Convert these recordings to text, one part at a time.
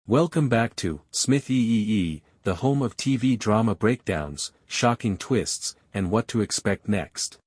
Welcome back to Smith EEE, the home of TV drama breakdowns, shocking twists, and what to expect next.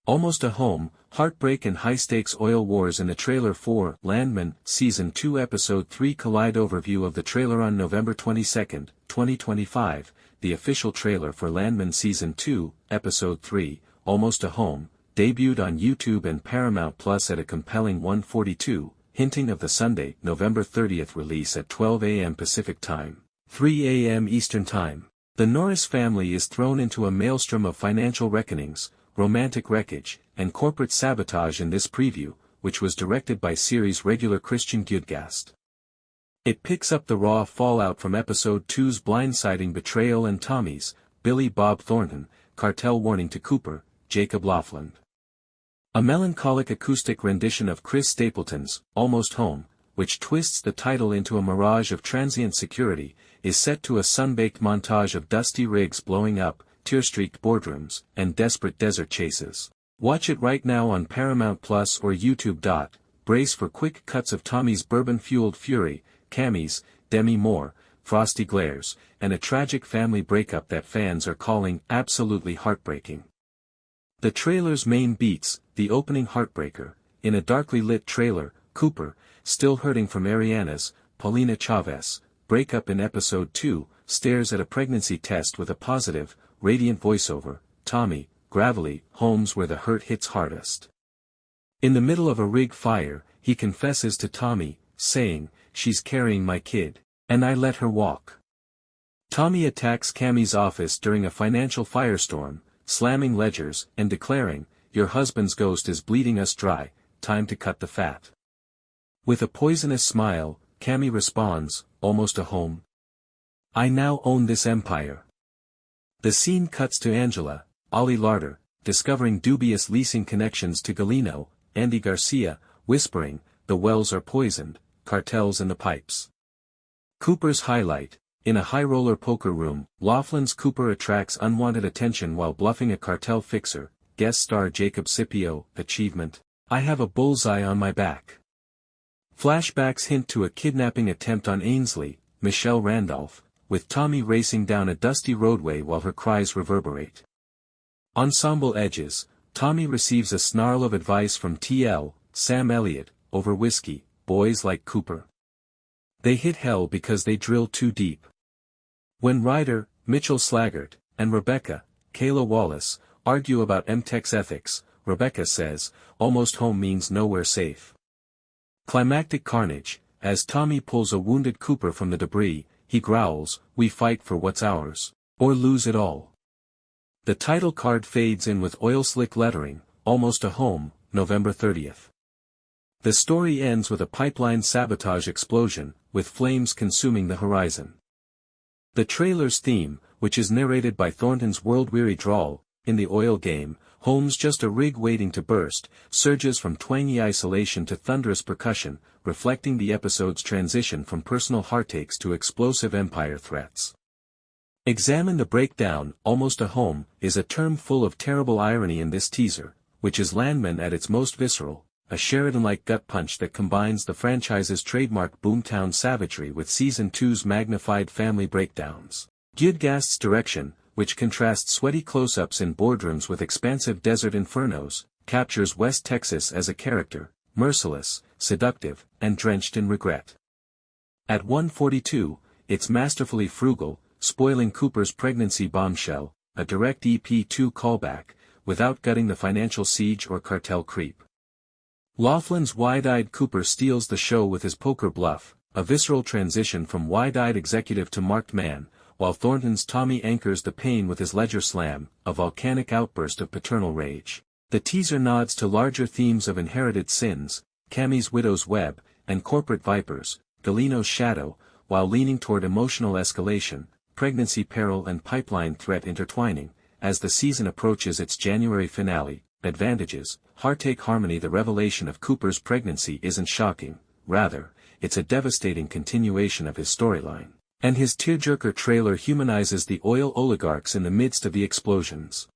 Almost a Home, Heartbreak and High-Stakes Oil Wars in the trailer for Landman, Season 2 Episode 3 Collide overview of the trailer on November 22, 2025, the official trailer for Landman Season 2, Episode 3, Almost a Home, debuted on YouTube and Paramount Plus at a compelling 1:42, hinting of the Sunday, November 30th release at 12 a.m. Pacific Time, 3 a.m. Eastern Time. The Norris family is thrown into a maelstrom of financial reckonings, romantic wreckage, and corporate sabotage in this preview, which was directed by series regular Christian Gudegast. It picks up the raw fallout from Episode 2's blindsiding betrayal and Tommy's, Billy Bob Thornton, cartel warning to Cooper, Jacob Lofland. A melancholic acoustic rendition of Chris Stapleton's Almost Home, which twists the title into a mirage of transient security, is set to a sun-baked montage of dusty rigs blowing up, tear-streaked boardrooms, and desperate desert chases. Watch it right now on Paramount Plus or YouTube. Brace for quick cuts of Tommy's bourbon-fueled fury, Cami's, Demi Moore, frosty glares, and a tragic family breakup that fans are calling absolutely heartbreaking. The trailer's main beats, the opening Heartbreaker, in a darkly lit trailer, Cooper, still hurting from Ariana's, Paulina Chávez, breakup in Episode 2, stares at a pregnancy test with a positive, radiant voiceover, Tommy, gravelly, homes where the hurt hits hardest. In the middle of a rig fire, he confesses to Tommy, saying, "She's carrying my kid, and I let her walk." Tommy attacks Cami's office during a financial firestorm, slamming ledgers, and declaring, "Your husband's ghost is bleeding us dry, time to cut the fat." With a poisonous smile, Cami responds, "Almost a home. I now own this empire." The scene cuts to Angela, Ollie Larder, discovering dubious leasing connections to Galino, Andy Garcia, whispering, "The wells are poisoned, cartels in the pipes." Cooper's highlight. In a high-roller poker room, Lofland's Cooper attracts unwanted attention while bluffing a cartel fixer, guest star Jacob Scipio, achievement, "I have a bullseye on my back." Flashbacks hint to a kidnapping attempt on Ainsley, Michelle Randolph, with Tommy racing down a dusty roadway while her cries reverberate. Ensemble edges, Tommy receives a snarl of advice from TL, Sam Elliott, over whiskey, boys like Cooper. They hit hell because they drill too deep. When Ryder, Mitchell Slaggart, and Rebecca, Kayla Wallace, argue about MTech's ethics, Rebecca says, "Almost home means nowhere safe." Climactic carnage, as Tommy pulls a wounded Cooper from the debris, he growls, "We fight for what's ours, or lose it all." The title card fades in with oil-slick lettering, "Almost a Home, November 30th. The story ends with a pipeline sabotage explosion, with flames consuming the horizon. The trailer's theme, which is narrated by Thornton's world-weary drawl, "In the oil game, home's just a rig waiting to burst," surges from twangy isolation to thunderous percussion, reflecting the episode's transition from personal heartaches to explosive empire threats. Examine the breakdown. Almost a Home is a term full of terrible irony in this teaser, which is Landman at its most visceral, a Sheridan-like gut punch that combines the franchise's trademark boomtown savagery with Season 2's magnified family breakdowns. Gudegast's direction, which contrasts sweaty close-ups in boardrooms with expansive desert infernos, captures West Texas as a character, merciless, seductive, and drenched in regret. At 1:42, it's masterfully frugal, spoiling Cooper's pregnancy bombshell, a direct EP2 callback, without gutting the financial siege or cartel creep. Lofland's wide-eyed Cooper steals the show with his poker bluff, a visceral transition from wide-eyed executive to marked man, while Thornton's Tommy anchors the pain with his ledger slam, a volcanic outburst of paternal rage. The teaser nods to larger themes of inherited sins, Cami's widow's web, and corporate vipers, Galino's shadow, while leaning toward emotional escalation, pregnancy peril and pipeline threat intertwining. As the season approaches its January finale, advantages, heartache harmony. The revelation of Cooper's pregnancy isn't shocking, rather, it's a devastating continuation of his storyline. And his tearjerker trailer humanizes the oil oligarchs in the midst of the explosions.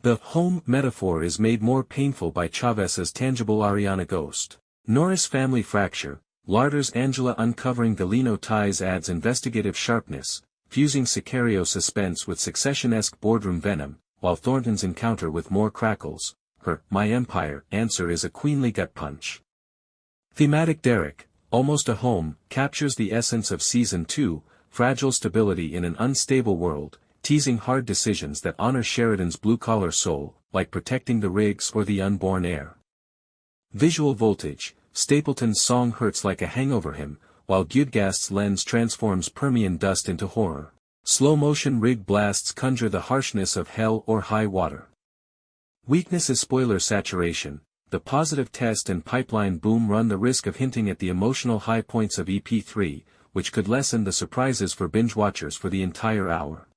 The home metaphor is made more painful by Chávez's tangible Ariana ghost. Norris family fracture, Larder's Angela uncovering the Lino ties adds investigative sharpness, fusing Sicario suspense with Succession-esque boardroom venom, while Thornton's encounter with Moore crackles. Her My Empire answer is a queenly gut punch. Thematic Derek, Almost a Home, captures the essence of Season 2, fragile stability in an unstable world, teasing hard decisions that honor Sheridan's blue-collar soul, like protecting the rigs or the unborn heir. Visual Voltage, Stapleton's song hurts like a hangover hymn, while Gudegast's lens transforms Permian dust into horror. Slow-motion rig blasts conjure the harshness of hell or high water. Weakness is spoiler saturation. The positive test and pipeline boom run the risk of hinting at the emotional high points of EP3, which could lessen the surprises for binge watchers for the entire hour.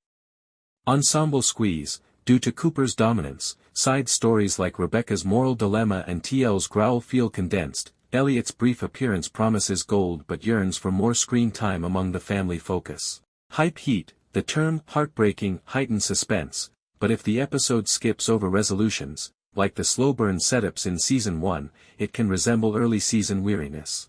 Ensemble Squeeze, due to Cooper's dominance, side stories like Rebecca's moral dilemma and TL's growl feel condensed. Elliot's brief appearance promises gold but yearns for more screen time among the family focus. Hype Heat, the term heartbreaking heightens suspense, but if the episode skips over resolutions, like the slow burn setups in Season 1, it can resemble early season weariness.